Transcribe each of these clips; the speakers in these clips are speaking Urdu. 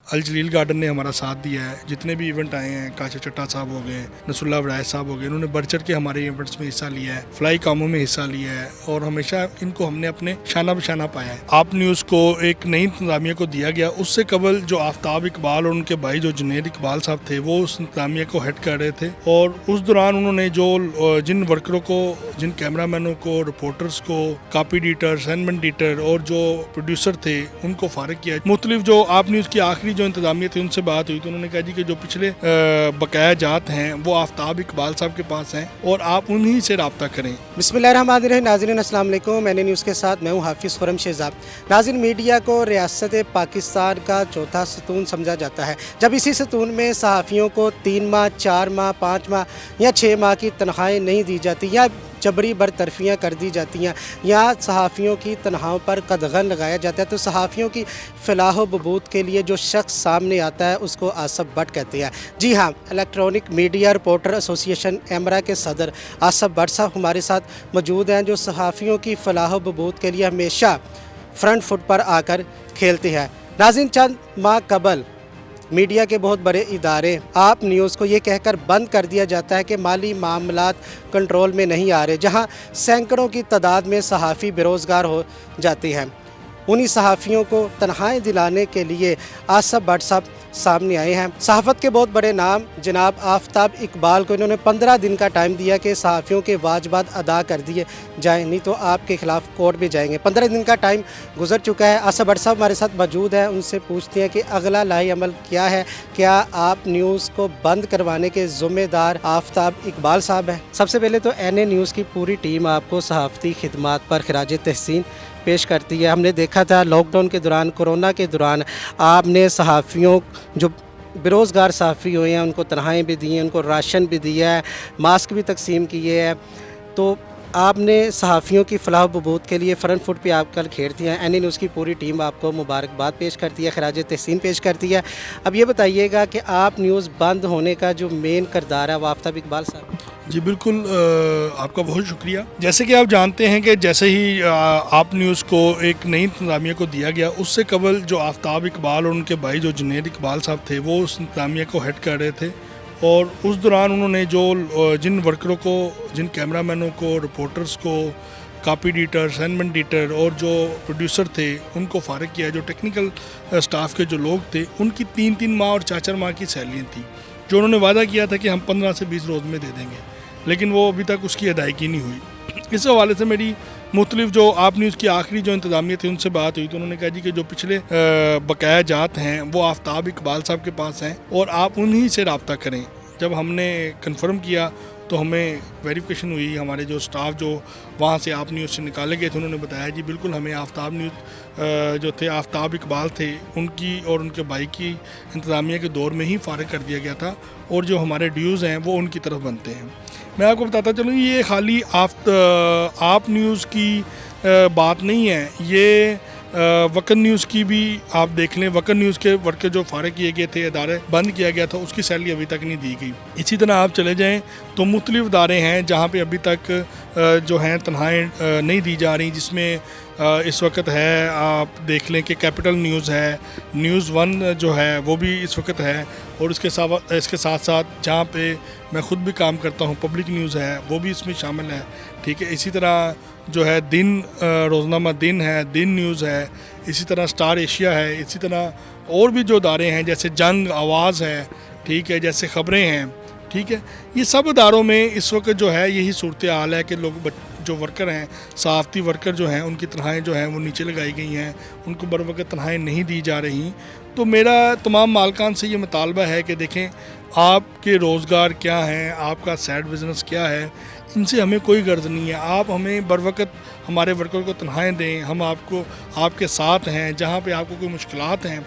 الجلیل گارڈن نے ہمارا ساتھ دیا ہے. جتنے بھی ایونٹ آئے ہیں، کاشف چٹا صاحب ہو گئے، نصر اللہ وڑائے صاحب ہو گئے، انہوں نے بڑھ چڑھ کے ہمارے ایونٹس میں حصہ لیا ہے، فلائی کاموں میں حصہ لیا ہے، اور ہمیشہ ان کو ہم نے اپنے شانہ بشانہ پایا ہے. آپ نیوز کو ایک نئی انتظامیہ کو دیا گیا. اس سے قبل جو آفتاب اقبال اور ان کے بھائی جو جنید اقبال صاحب تھے، وہ اس انتظامیہ کو ہیڈ کر رہے تھے، اور اس دوران انہوں نے جن ورکروں کو، جن کیمرہ مینوں کو، رپورٹرز کو، کاپی ایڈیٹر، اسائنمنٹ ایڈیٹر اور جو پروڈیوسر تھے، ان کو فارغ کیا. مختلف جو آپ نیوز کی آخری جو انتظامیہ تھی ان سے بات ہوئی تو انہوں نے کہا جی کہ جو پچھلے بقایا جات ہیں وہ آفتاب اقبال صاحب کے پاس ہیں اور آپ انہی سے رابطہ کریں. بسم اللہ الرحمن الرحیم. ناظرین السلام علیکم. میں نے نیوز کے ساتھ میں ہوں حافظ خرم شہزاد. ناظرین، میڈیا کو ریاست پاکستان کا چوتھا ستون سمجھا جاتا ہے. جب اسی ستون میں صحافیوں کو 3 ماہ، 4 ماہ، 5 ماہ یا 6 ماہ کی تنخواہیں نہیں دی جاتی، یا جبری برطرفیاں کر دی جاتی ہیں، یا صحافیوں کی تنخواہوں پر قدغن لگایا جاتا ہے، تو صحافیوں کی فلاح و بہبود کے لیے جو شخص سامنے آتا ہے اس کو آصف بٹ کہتے ہیں. جی ہاں، الیکٹرانک میڈیا رپورٹر ایسوسی ایشن ایمرا کے صدر آصف بٹ صاحب ہمارے ساتھ موجود ہیں، جو صحافیوں کی فلاح و بہبود کے لیے ہمیشہ فرنٹ فٹ پر آ کر کھیلتے ہیں. ناظرین، چند ماہ قبل میڈیا کے بہت بڑے ادارے آپ نیوز کو یہ کہہ کر بند کر دیا جاتا ہے کہ مالی معاملات کنٹرول میں نہیں آ رہے، جہاں سینکڑوں کی تعداد میں صحافی بے روزگار ہو جاتے ہیں. انہی صحافیوں کو تنخواہیں دلانے کے لیے آصف بٹ صاحب سامنے آئے ہیں. صحافت کے بہت بڑے نام جناب آفتاب اقبال کو انہوں نے 15 دن کا ٹائم دیا کہ صحافیوں کے واجبات ادا کر دیے جائیں، نہیں تو آپ کے خلاف کورٹ میں جائیں گے. 15 دن کا ٹائم گزر چکا ہے. آصف بٹ صاحب ہمارے ساتھ موجود ہیں، ان سے پوچھتے ہیں کہ اگلا لائی عمل کیا ہے. کیا آپ نیوز کو بند کروانے کے ذمہ دار آفتاب اقبال صاحب ہیں؟ سب سے پہلے تو این اے نیوز کی پوری ٹیم آپ کو صحافتی خدمات پر خراج تحسین پیش کرتی ہے. ہم نے دیکھا تھا لاک ڈاؤن کے دوران، کورونا کے دوران آپ نے صحافیوں، جو بے روزگار صحافی ہوئے ہیں، ان کو تنخواہیں بھی دی ہیں، ان کو راشن بھی دیا ہے، ماسک بھی تقسیم کیے ہیں. تو آپ نے صحافیوں کی فلاح و بہبود کے لیے فرنٹ فٹ پہ آپ کل کھیلتی ہیں. این اے نیوز کی پوری ٹیم آپ کو مبارکباد پیش کرتی ہے، خراج تحسین پیش کرتی ہے. اب یہ بتائیے گا کہ آپ نیوز بند ہونے کا جو مین کردار ہے وہ آفتاب اقبال صاحب. جی بالکل، آپ کا بہت شکریہ. جیسے کہ آپ جانتے ہیں کہ جیسے ہی آپ نیوز کو ایک نئی انتظامیہ کو دیا گیا، اس سے قبل جو آفتاب اقبال اور ان کے بھائی جو جنید اقبال صاحب تھے، وہ اس انتظامیہ کو ہیڈ کر رہے تھے، اور اس دوران انہوں نے جن ورکروں کو، جن کیمرہ مینوں کو، رپورٹرز کو، کاپی ایڈیٹر، اسائنمنٹ ایڈیٹر اور جو پروڈیوسر تھے، ان کو فارغ کیا. جو ٹیکنیکل سٹاف کے جو لوگ تھے، ان کی 3 ماہ اور 4 ماہ کی سیلریاں تھیں، جو انہوں نے وعدہ کیا تھا کہ ہم 15 سے 20 روز میں دے دیں گے، لیکن وہ ابھی تک اس کی ادائیگی نہیں ہوئی. اس حوالے سے میری مختلف جو آپ نیوز کی آخری جو انتظامیہ تھی ان سے بات ہوئی تو انہوں نے کہا جی کہ جو پچھلے بقایا جات ہیں وہ آفتاب اقبال صاحب کے پاس ہیں اور آپ انہی سے رابطہ کریں. جب ہم نے کنفرم کیا تو ہمیں ویریفیکیشن ہوئی. ہمارے جو سٹاف جو وہاں سے آپ نیوز سے نکالے گئے تھے، انہوں نے بتایا جی بالکل ہمیں آفتاب نیوز جو تھے، آفتاب اقبال تھے، ان کی اور ان کے بھائی کی انتظامیہ کے دور میں ہی فارغ کر دیا گیا تھا، اور جو ہمارے ڈیوز ہیں وہ ان کی طرف بنتے ہیں. میں آپ کو بتاتا چلوں، یہ خالی آپ نیوز کی بات نہیں ہے، یہ وکن نیوز کی بھی آپ دیکھ لیں. وکن نیوز کے ورکر جو فارغ کیے گئے تھے، ادارے بند کیا گیا تھا، اس کی سیلری ابھی تک نہیں دی گئی. اسی طرح آپ چلے جائیں تو مختلف ادارے ہیں جہاں پہ ابھی تک جو ہیں تنخواہیں نہیں دی جا رہی، جس میں اس وقت ہے، آپ دیکھ لیں کہ کیپٹل نیوز ہے، نیوز 1 جو ہے وہ بھی اس وقت ہے، اور اس کے ساتھ ساتھ جہاں پہ میں خود بھی کام کرتا ہوں، پبلک نیوز ہے، وہ بھی اس میں شامل ہے. ٹھیک ہے. اسی طرح جو ہے روزنامہ دن ہے، دن نیوز ہے، اسی طرح سٹار ایشیا ہے، اسی طرح اور بھی جو ادارے ہیں جیسے جنگ، آواز ہے، ٹھیک ہے، جیسے خبریں ہیں. ٹھیک ہے. یہ سب اداروں میں اس وقت جو ہے یہی صورتحال ہے کہ لوگ جو ورکر ہیں، صحافتی ورکر جو ہیں، ان کی تنخواہیں جو ہیں وہ نیچے لگائی گئی ہیں، ان کو بر وقت تنخواہیں نہیں دی جا رہی. تو میرا تمام مالکان سے یہ مطالبہ ہے کہ دیکھیں، آپ کے روزگار کیا ہیں، آپ کا سائیڈ بزنس کیا ہے، ان سے ہمیں کوئی غرض نہیں ہے. آپ ہمیں بر وقت ہمارے ورکر کو تنخواہیں دیں. ہم آپ کے ساتھ ہیں. جہاں پہ آپ کو کوئی مشکلات ہیں،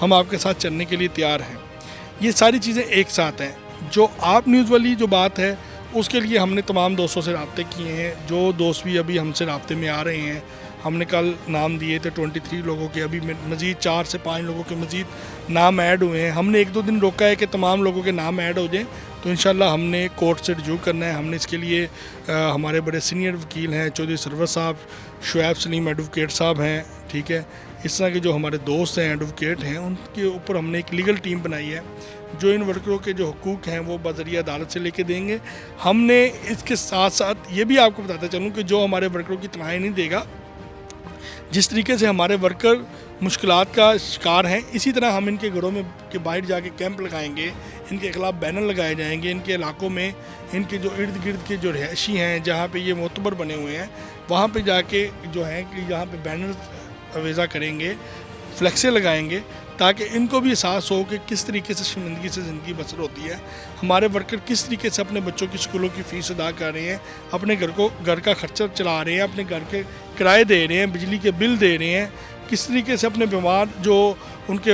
ہم آپ کے ساتھ چلنے کے لیے تیار ہیں. یہ ساری چیزیں ایک ساتھ ہیں. جو آپ نیوز والی جو بات ہے، اس کے لیے ہم نے تمام دوستوں سے رابطے کیے ہیں. جو دوست بھی ابھی ہم سے رابطے میں آ رہے ہیں، ہم نے کل نام دیے تھے 23 لوگوں کے، ابھی مزید 4 سے 5 لوگوں کے مزید نام ایڈ ہوئے ہیں. ہم نے 1-2 دن روکا ہے کہ تمام لوگوں کے نام ایڈ ہو جائیں، تو انشاءاللہ ہم نے کورٹ سے رجوع کرنا ہے. ہم نے اس کے لیے ہمارے بڑے سینئر وکیل ہیں، چودھری سرور صاحب، شعیب سلیم ایڈوکیٹ صاحب ہیں. ٹھیک ہے. اس طرح کے جو ہمارے دوست ہیں ایڈوکیٹ ہیں ان کے اوپر ہم نے ایک لیگل ٹیم بنائی ہے جو ان ورکروں کے جو حقوق ہیں وہ بذریعہ عدالت سے لے کے دیں گے. ہم نے اس کے ساتھ ساتھ یہ بھی آپ کو بتاتا چلوں کہ جو ہمارے ورکروں کی تنہائی نہیں دے گا, جس طریقے سے ہمارے ورکر مشکلات کا شکار ہیں, اسی طرح ہم ان کے گھروں میں کے باہر جا کے کیمپ لگائیں گے, ان کے خلاف بینر لگائے جائیں گے, ان کے علاقوں میں ان کے جو ارد گرد کے جو رہائشی ہیں جہاں پہ یہ معتبر بنے ہوئے ہیں وہاں پہ جا کے جو ہیں کہ یہاں پہ بینر ویزا کریں گے, فلیکسیں لگائیں گے, تاکہ ان کو بھی احساس ہو کہ کس طریقے سے شرمندگی سے زندگی بسر ہوتی ہے. ہمارے ورکر کس طریقے سے اپنے بچوں کی اسکولوں کی فیس ادا کر رہے ہیں, اپنے گھر کا خرچہ چلا رہے ہیں, اپنے گھر کے کرائے دے رہے ہیں, بجلی کے بل دے رہے ہیں, کس طریقے سے اپنے بیمار جو ان کے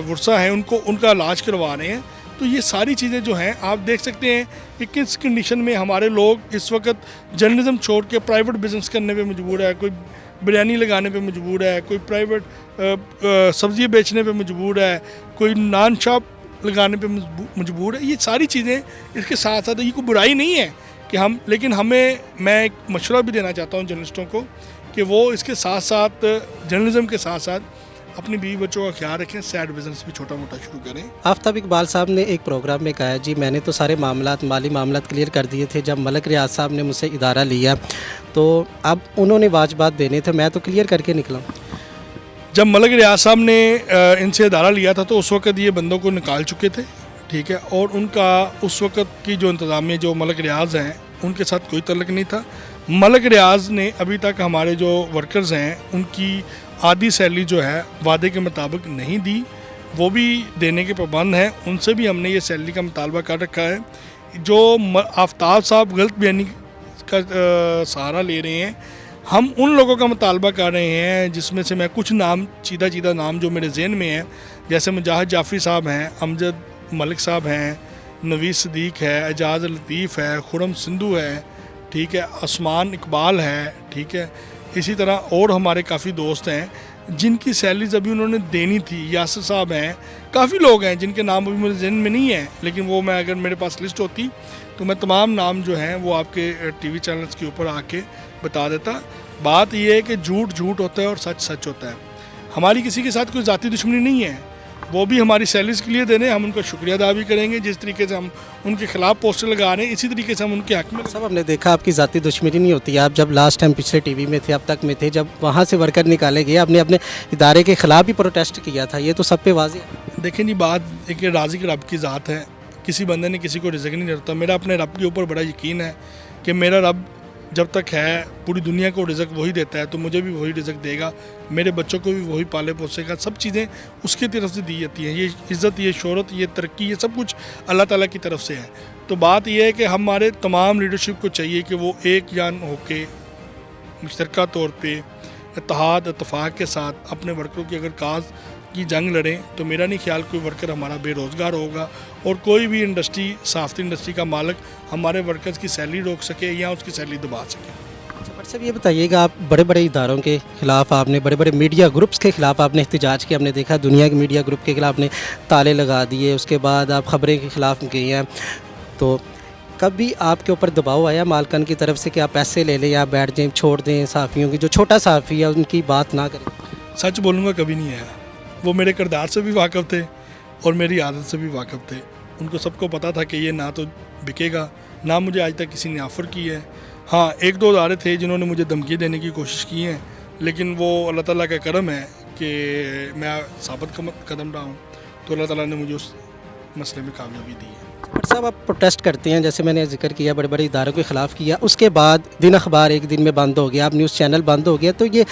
ورثہ ہیں ان کا علاج کروا رہے ہیں. تو یہ ساری چیزیں جو ہیں آپ دیکھ سکتے ہیں کہ کس کنڈیشن میں ہمارے لوگ اس وقت جرنلزم چھوڑ کے پرائیویٹ بزنس کرنے پہ مجبور ہے, کوئی بریانی لگانے پہ مجبور ہے, کوئی پرائیویٹ سبزی بیچنے پہ مجبور ہے, کوئی نان شاپ لگانے پہ مجبور ہے. یہ ساری چیزیں اس کے ساتھ ساتھ یہ کوئی برائی نہیں ہے کہ لیکن میں ایک مشورہ بھی دینا چاہتا ہوں جرنلسٹوں کو کہ وہ اس کے ساتھ ساتھ جرنلزم کے ساتھ ساتھ اپنی بیوی بچوں کا خیال رکھیں, سائڈ بزنس بھی چھوٹا موٹا شروع کریں. آفتاب اقبال صاحب نے ایک پروگرام میں کہا جی میں نے تو سارے مالی معاملات کلیئر کر دیے تھے, جب ملک ریاض صاحب نے مجھ سے ادارہ لیا تو اب انہوں نے واجبات دینے تھے, میں تو کلیئر کر کے نکلا. جب ملک ریاض صاحب نے ان سے ادارہ لیا تھا تو اس وقت یہ بندوں کو نکال چکے تھے, ٹھیک ہے, اور ان کا اس وقت کی جو انتظامیہ جو ملک ریاض ہیں ان کے ساتھ کوئی تعلق نہیں تھا. ملک ریاض نے ابھی تک ہمارے جو ورکرز ہیں ان کی آدھی سیلری جو ہے وعدے کے مطابق نہیں دی, وہ بھی دینے کے پابند ہیں. ان سے بھی ہم نے یہ سیلری کا مطالبہ کر رکھا ہے. جو آفتاب صاحب غلط بیانی کا سہارا لے رہے ہیں, ہم ان لوگوں کا مطالبہ کر رہے ہیں جس میں سے میں کچھ نام چیدہ نام جو میرے ذہن میں ہیں, جیسے مجاہد جعفری صاحب ہیں, امجد ملک صاحب ہیں, نویس صدیق ہے, اعجاز لطیف ہے, خرم سندھو ہے, ٹھیک ہے, عثمان اقبال ہے, ٹھیک ہے. اسی طرح اور ہمارے کافی دوست ہیں جن کی سیلریز ابھی انہوں نے دینی تھی. یاسر صاحب ہیں, کافی لوگ ہیں جن کے نام ابھی میرے ذہن میں نہیں ہیں, لیکن وہ میں اگر میرے پاس لسٹ ہوتی تو میں تمام نام جو ہیں وہ آپ کے ٹی وی چینلز کے اوپر آ کے بتا دیتا. بات یہ ہے کہ جھوٹ ہوتا ہے اور سچ ہوتا ہے. ہماری کسی کے ساتھ کوئی ذاتی دشمنی نہیں ہے, وہ بھی ہماری سیلریز کے لیے دے رہے ہیں, ہم ان کا شکریہ ادا بھی کریں گے. جس طریقے سے ہم ان کے خلاف پوسٹر لگا رہے ہیں اسی طریقے سے ہم ان کے حق میں. سب ہم نے دیکھا آپ کی ذاتی دشمنی نہیں ہوتی ہے. آپ جب لاسٹ ٹائم پچھلے ٹی وی میں تھے, اب تک میں تھے, جب وہاں سے ورکر نکالے گئے آپ نے اپنے ادارے کے خلاف بھی پروٹیسٹ کیا تھا, یہ تو سب پہ واضح ہے. دیکھیں جی, بات ایک رازق رب کی ذات ہے, کسی بندے نے کسی کو رزق نہیں دیتا. میرا اپنے رب کے اوپر بڑا یقین ہے کہ میرا رب جب تک ہے پوری دنیا کو رزق وہی دیتا ہے, تو مجھے بھی وہی رزق دے گا, میرے بچوں کو بھی وہی پالے پوسے گا. سب چیزیں اس کی طرف سے دی جاتی ہیں. یہ عزت, یہ شہرت, یہ ترقی, یہ سب کچھ اللہ تعالیٰ کی طرف سے ہے. تو بات یہ ہے کہ ہمارے تمام لیڈرشپ کو چاہیے کہ وہ ایک جان ہو کے مشترکہ طور پہ اتحاد اتفاق کے ساتھ اپنے ورکروں کی اگر کاز کی جنگ لڑیں, تو میرا نہیں خیال کوئی ورکر ہمارا بے روزگار ہوگا, اور کوئی بھی انڈسٹری, صحافتی انڈسٹری کا مالک ہمارے ورکرز کی سیلری روک سکے یا اس کی سیلری دبا سکے. بٹ صاحب یہ بتائیے گا, آپ بڑے اداروں کے خلاف آپ نے, بڑے میڈیا گروپس کے خلاف آپ نے احتجاج کیا, ہم نے دیکھا دنیا کے میڈیا گروپ کے خلاف نے تالے لگا دیے, اس کے بعد آپ خبریں کے خلاف گئے ہیں, تو کبھی آپ کے اوپر دباؤ آیا مالکان کی طرف سے کہ آپ پیسے لے لیں یا بیٹھ جائیں, چھوڑ دیں صحافیوں کی, جو چھوٹا صحافی ہے ان کی بات نہ کریں؟ سچ بولوں گا کبھی نہیں آیا. وہ میرے کردار سے بھی واقف تھے اور میری عادت سے بھی واقف تھے. ان کو سب کو پتہ تھا کہ یہ نہ تو بکے گا, نہ مجھے آج تک کسی نے آفر کی ہے. ہاں, ایک دو ادارے تھے جنہوں نے مجھے دھمکی دینے کی کوشش کی ہیں, لیکن وہ اللہ تعالیٰ کا کرم ہے کہ میں ثابت قدم رہا ہوں, تو اللہ تعالیٰ نے مجھے اس مسئلے میں کامیابی دی ہے. بٹ صاحب آپ پروٹیسٹ کرتے ہیں, جیسے میں نے ذکر کیا بڑے اداروں کے خلاف کیا, اس کے بعد دن اخبار ایک دن میں بند ہو گیا, آپ نیوز چینل بند ہو گیا, تو یہ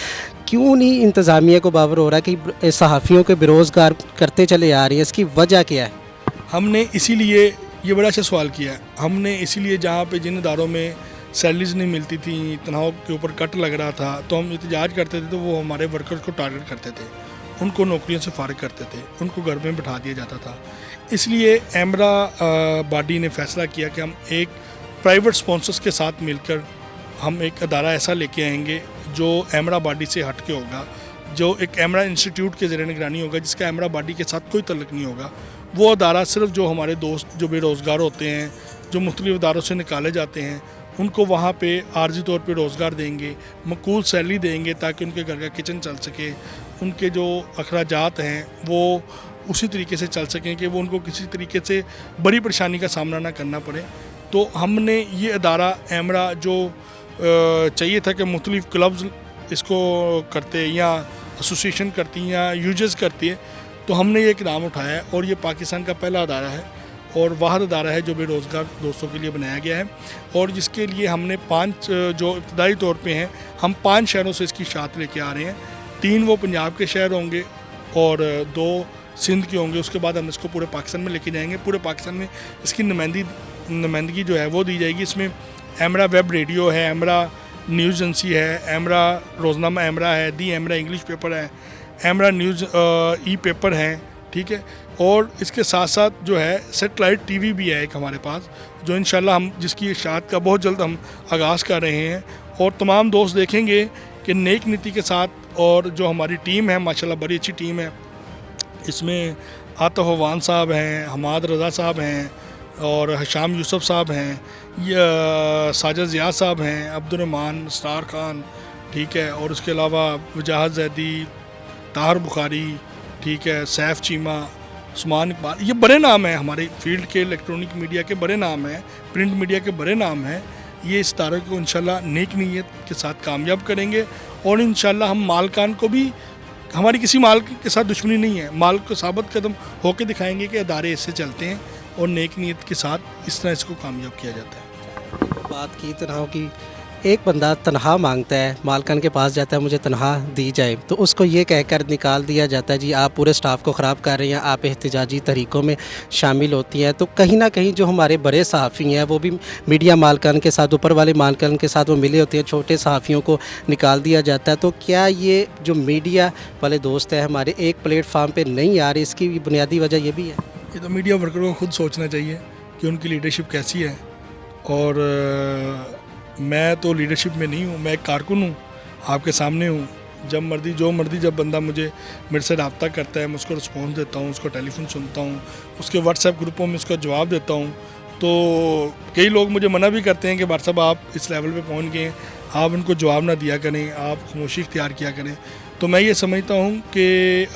کیوں نہیں انتظامیہ کو باور ہو رہا کہ صحافیوں کے بے روزگار کرتے چلے آ رہی ہیں؟ اس کی وجہ کیا ہے؟ ہم نے اسی لیے, یہ بڑا اچھا سوال کیا ہے, ہم نے اسی لیے جہاں پہ جن اداروں میں سیلریز نہیں ملتی تھیں, تنخواہوں کے اوپر کٹ لگ رہا تھا, تو ہم احتجاج کرتے تھے, تو وہ ہمارے ورکرز کو ٹارگٹ کرتے تھے, ان کو نوکریوں سے فارغ کرتے تھے, ان کو گھر میں بٹھا دیا جاتا تھا. اس لیے ایمرا باڈی نے فیصلہ کیا کہ ہم ایک پرائیویٹ سپانسرز کے ساتھ مل کر ہم ایک ادارہ ایسا لے کے آئیں گے جو ایمرا باڈی سے ہٹ کے ہوگا, جو ایک ایمرا انسٹیٹیوٹ کے زیر نگرانی ہوگا, جس کا ایمرا باڈی کے ساتھ کوئی تعلق نہیں ہوگا. وہ ادارہ صرف جو ہمارے دوست جو بے روزگار ہوتے ہیں, جو مختلف اداروں سے نکالے جاتے ہیں, ان کو وہاں پہ عارضی طور پہ روزگار دیں گے, معقول سیلری دیں گے تاکہ ان کے گھر کا کچن چل سکے, ان کے جو اخراجات ہیں وہ اسی طریقے سے چل سکیں کہ وہ ان کو کسی طریقے سے بڑی پریشانی کا سامنا نہ کرنا پڑے. تو ہم نے یہ ادارہ ایمرا جو چاہیے تھا کہ مختلف کلبز اس کو کرتے یا ایسوسیشن کرتی یا یوزز کرتی ہے, تو ہم نے یہ اقدام اٹھایا ہے اور یہ پاکستان کا پہلا ادارہ ہے اور واحد ادارہ ہے جو بے روزگار دوستوں کے لیے بنایا گیا ہے, اور جس کے لیے ہم نے 5 جو ابتدائی طور پہ ہیں ہم 5 شہروں سے اس کی اشاعت لے کے آ رہے ہیں. 3 وہ پنجاب کے شہر ہوں گے اور 2 سندھ کے ہوں گے. اس کے بعد ہم اس کو پورے پاکستان میں لے کے جائیں گے. پورے پاکستان میں اس کی نمائندگی جو ہے وہ دی جائے گی. اس میں ایمرا ویب ریڈیو ہے, ایمرا نیوز ایجنسی ہے, ایمرا روزنامہ ایمرا ہے, دی ایمرا انگلش پیپر ہے, ایمرا نیوز ای پیپر ہے, ٹھیک ہے. اور اس کے ساتھ ساتھ جو ہے سیٹلائٹ ٹی وی بھی ہے ایک ہمارے پاس, جو انشاءاللہ ہم جس کی اشاعت کا بہت جلد ہم آغاز کر رہے ہیں. اور تمام دوست دیکھیں گے کہ نیک نیتی کے ساتھ, اور جو ہماری ٹیم ہے ماشاءاللہ بڑی اچھی ٹیم ہے. اس میں عاطف عوان صاحب ہیں, حماد رضا صاحب ہیں, اور حشام یوسف صاحب ہیں, ساجد ضیاء صاحب ہیں, عبد الرحمان, اسرار خان, ٹھیک ہے. اور اس کے علاوہ وجاہت زیدی, طاہر بخاری, ٹھیک ہے, سیف چیمہ, عثمان اقبال. یہ بڑے نام ہیں ہمارے فیلڈ کے, الیکٹرانک میڈیا کے بڑے نام ہیں, پرنٹ میڈیا کے بڑے نام ہیں. یہ اس ادارے کو انشاءاللہ نیک نیت کے ساتھ کامیاب کریں گے, اور انشاءاللہ ہم مالکان کو بھی, ہماری کسی مال کے ساتھ دشمنی نہیں ہے, مال کو ثابت قدم ہو کے دکھائیں گے کہ ادارے اس سے چلتے ہیں اور نیک نیت کے ساتھ اس طرح اس کو کامیاب کیا جاتا ہے. بات کی تنہا کی, ایک بندہ تنہا مانگتا ہے, مالکان کے پاس جاتا ہے مجھے تنہا دی جائے, تو اس کو یہ کہہ کر نکال دیا جاتا ہے جی آپ پورے سٹاف کو خراب کر رہی ہیں, آپ احتجاجی طریقوں میں شامل ہوتی ہیں. تو کہیں نہ کہیں جو ہمارے بڑے صحافی ہیں وہ بھی میڈیا مالکان کے ساتھ, اوپر والے مالکان کے ساتھ وہ ملے ہوتے ہیں, چھوٹے صحافیوں کو نکال دیا جاتا ہے. تو کیا یہ جو میڈیا والے دوست ہیں ہمارے ایک پلیٹ فارم پہ نہیں آ رہے, اس کی بنیادی وجہ یہ بھی ہے؟ یہ تو میڈیا ورکروں کو خود سوچنا چاہیے کہ ان کی لیڈرشپ کیسی ہے. اور میں تو لیڈرشپ میں نہیں ہوں, میں ایک کارکن ہوں, آپ کے سامنے ہوں. جب مرضی جب بندہ میرے سے رابطہ کرتا ہے, میں اس کو رسپانس دیتا ہوں, اس کو ٹیلی فون سنتا ہوں, اس کے واٹس ایپ گروپوں میں اس کا جواب دیتا ہوں. تو کئی لوگ مجھے منع بھی کرتے ہیں کہ بھائی صاحب آپ اس لیول پہ پہنچ گئے ہیں, آپ ان کو جواب نہ دیا کریں, آپ خاموشی اختیار کیا کریں. تو میں یہ سمجھتا ہوں کہ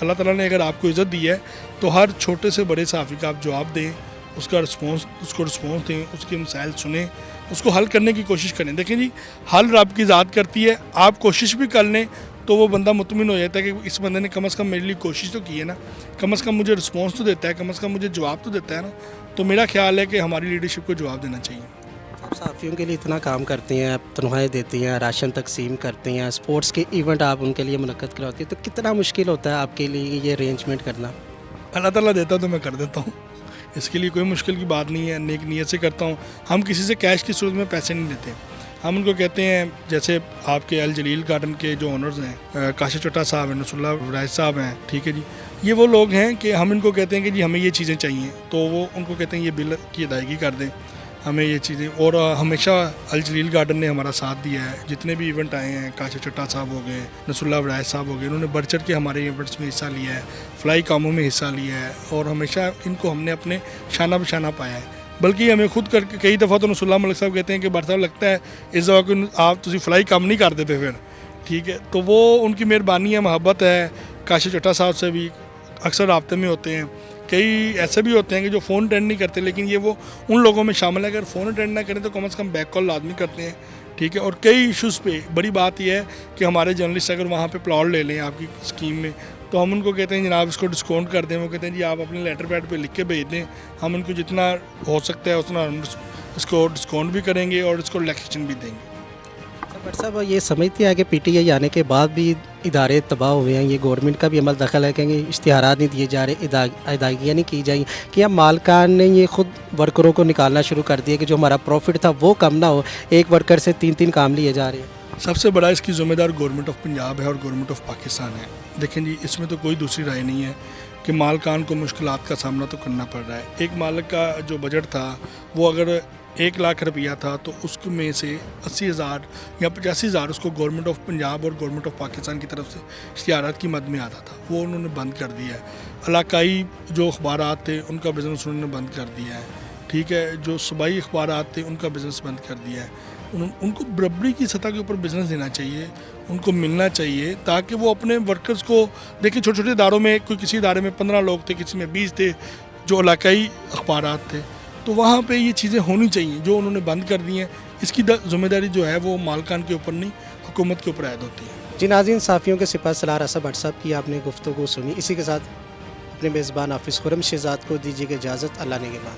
اللہ تعالیٰ نے اگر آپ کو عزت دی ہے تو ہر چھوٹے سے بڑے صحافی کا آپ جواب دیں, اس کو رسپانس دیں, اس کے مسائل سنیں, اس کو حل کرنے کی کوشش کریں. دیکھیں جی, حل رب کی ذات کرتی ہے, آپ کوشش بھی کر لیں تو وہ بندہ مطمئن ہو جاتا ہے کہ اس بندے نے کم از کم میرے لیے کوشش تو کی ہے نا, کم از کم مجھے رسپانس تو دیتا ہے, کم از کم مجھے جواب تو دیتا ہے نا. تو میرا خیال ہے کہ ہماری لیڈرشپ کو جواب دینا چاہیے. آپ صحافیوں کے لیے اتنا کام کرتے ہیں, آپ تنخواہیں دیتی ہیں, راشن تقسیم کرتے ہیں, اسپورٹس کے ایونٹ آپ ان کے لیے منعقد کراتے ہیں, تو کتنا مشکل ہوتا ہے آپ کے لیے یہ ارینجمنٹ کرنا؟ اللہ تعالیٰ دیتا تو میں کر دیتا ہوں, اس کے لیے کوئی مشکل کی بات نہیں ہے, نیک نیت سے کرتا ہوں. ہم کسی سے کیش کی صورت میں پیسے نہیں لیتے. ہم ان کو کہتے ہیں, جیسے آپ کے الجلیل گارڈن کے جو اونرز ہیں, کاشف چٹا صاحب ہیں, نصر اللہ رائج صاحب ہیں, ٹھیک ہے جی, یہ وہ لوگ ہیں کہ ہم ان کو کہتے ہیں کہ جی ہمیں یہ چیزیں چاہیے, تو وہ ان کو کہتے ہیں یہ بل کی ادائیگی کر دیں ہمیں یہ چیزیں. اور ہمیشہ الجلیل گارڈن نے ہمارا ساتھ دیا ہے. جتنے بھی ایونٹ آئے ہیں, کاشف چٹا صاحب ہو گئے, نصر اللہ رائج صاحب ہو گئے, انہوں نے بڑھ چڑھ کے ہمارے ایونٹس میں حصہ لیا ہے, فلائی کاموں میں حصہ لیا ہے, اور ہمیشہ ان کو ہم نے اپنے شانہ بشانہ پایا ہے. بلکہ ہمیں خود کر کے کئی دفعہ تو نصر اللہ ملک صاحب کہتے ہیں کہ بھائی صاحب لگتا ہے اس دفعہ کو آپ تسی فلائی کام نہیں کرتے پہ پھر, ٹھیک ہے. تو وہ ان کی مہربانی ہے, محبت ہے. کاشف چٹا صاحب سے بھی اکثر رابطے میں ہوتے ہیں. کئی ایسے بھی ہوتے ہیں کہ جو فون اٹینڈ نہیں کرتے, لیکن یہ وہ ان لوگوں میں شامل ہے, اگر فون اٹینڈ نہ کریں تو کم از کم بیک کال لازمی کرتے ہیں, ٹھیک ہے. اور کئی ایشوز پہ بڑی بات یہ ہے کہ ہمارے جرنلسٹ اگر وہاں پہ پلاٹ لے لیں آپ کی اسکیم میں, تو ہم ان کو کہتے ہیں جناب اس کو ڈسکاؤنٹ کر دیں. وہ کہتے ہیں جی آپ اپنے لیٹر پیڈ پہ لکھ کے بھیج دیں, ہم ان کو جتنا ہو سکتا ہے اتنا اس کو ڈسکاؤنٹ بھی کریں گے اور اس کو ریلیکسیشن بھی دیں گے. بٹ صاحب یہ سمجھتے ہیں کہ پی ٹی آئی آنے کے بعد بھی ادارے تباہ ہوئے ہیں, یہ گورنمنٹ کا بھی عمل دخل ہے کہ اشتہارات نہیں دیے جا رہے, ادائیگیاں نہیں کی جائیں, کہ اب مالکان نے یہ خود ورکروں کو نکالنا شروع کر دیا کہ جو ہمارا پروفٹ تھا وہ کم نہ ہو, ایک ورکر سے 3 کام لیے جا رہے ہیں. سب سے بڑا اس کی ذمہ دار گورنمنٹ آف پنجاب ہے اور گورنمنٹ آف پاکستان ہے. دیکھیں جی, اس میں تو کوئی دوسری رائے نہیں ہے کہ مالکان کو مشکلات کا سامنا تو کرنا پڑ رہا ہے. ایک مالک کا جو بجٹ تھا وہ اگر 1 لاکھ روپیہ تھا تو اس میں سے 80,000 یا 85,000 اس کو گورنمنٹ آف پنجاب اور گورنمنٹ آف پاکستان کی طرف سے اشتہارات کی مد میں آتا تھا, وہ انہوں نے بند کر دیا ہے. علاقائی جو اخبارات تھے ان کا بزنس انہوں نے بند کر دیا ہے, ٹھیک ہے. جو صوبائی اخبارات تھے ان کا بزنس بند کر دیا ہے. ان کو برابری کی سطح کے اوپر بزنس دینا چاہیے، ان کو ملنا چاہیے تاکہ وہ اپنے ورکرز کو دیکھیں. چھوٹے چھوٹے اداروں میں کوئی کسی ادارے میں 15 لوگ تھے، کسی میں 20 تھے جو علاقائی اخبارات تھے، تو وہاں پہ یہ چیزیں ہونی چاہیے جو انہوں نے بند کر دی ہیں. اس کی ذمہ داری جو ہے وہ مالکان کے اوپر نہیں، حکومت کے اوپر عائد ہوتی ہے. جی ناظرین، صحافیوں کے سپاہ سالار اسد بٹ صاحب کی آپ نے گفتگو سنی. اسی کے ساتھ اپنے میزبان حافظ خرم شہزاد کو دیجیے گا اجازت. اللہ نگہبان.